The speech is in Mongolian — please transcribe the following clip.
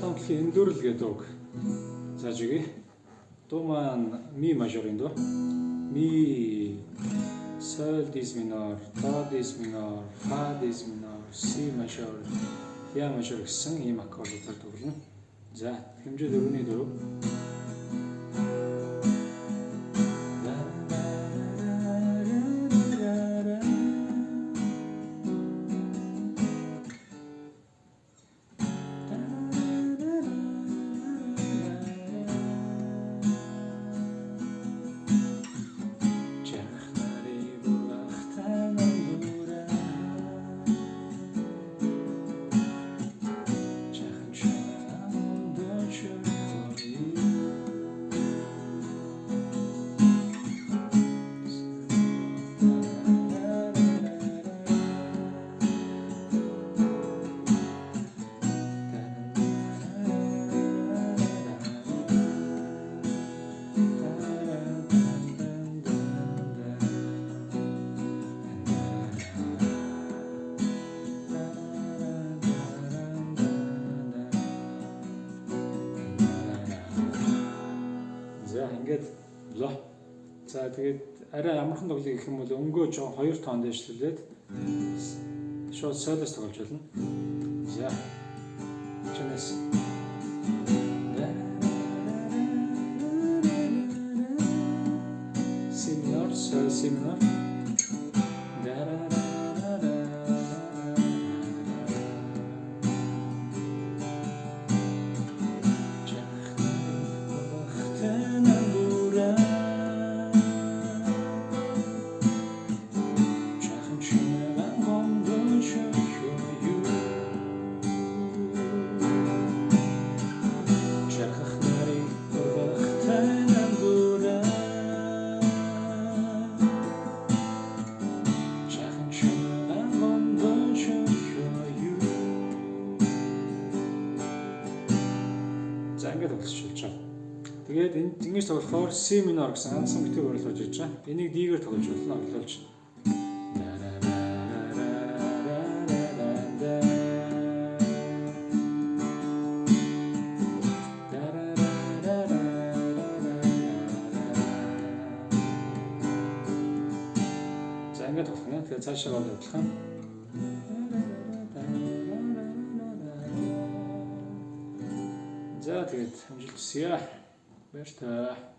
тонтлын эндүрл гэдэг үг. Зааж өгье. Дуу маань ми мажорын дуу. Ми, sol diез minor, do diез minor, fa diез minor, si major, la major гэсэн ийм аккордуудаар тоглоно. За, хэмжээ 4-4. За ингээд ло. За тэгээд арай амархан тоглоё гэх юм бол өнгөө жоо 2 тон дэвшлүүлээд шууд солоос тоглож болно. За. Чанас. Си минор, сол си минор. За ингээд тоглож байна. Тэгээд энэ ингэж тоглохоор C minor гэсэн ганцхан битгий орлуулж ирж байгаа. Энийг D-гээр тоглож болно орлуулж. За ингээд тоглох нь. Тэгээд цаашаа гол явуулах нь. За тэгээд амжилт хүсье. Баярлалаа.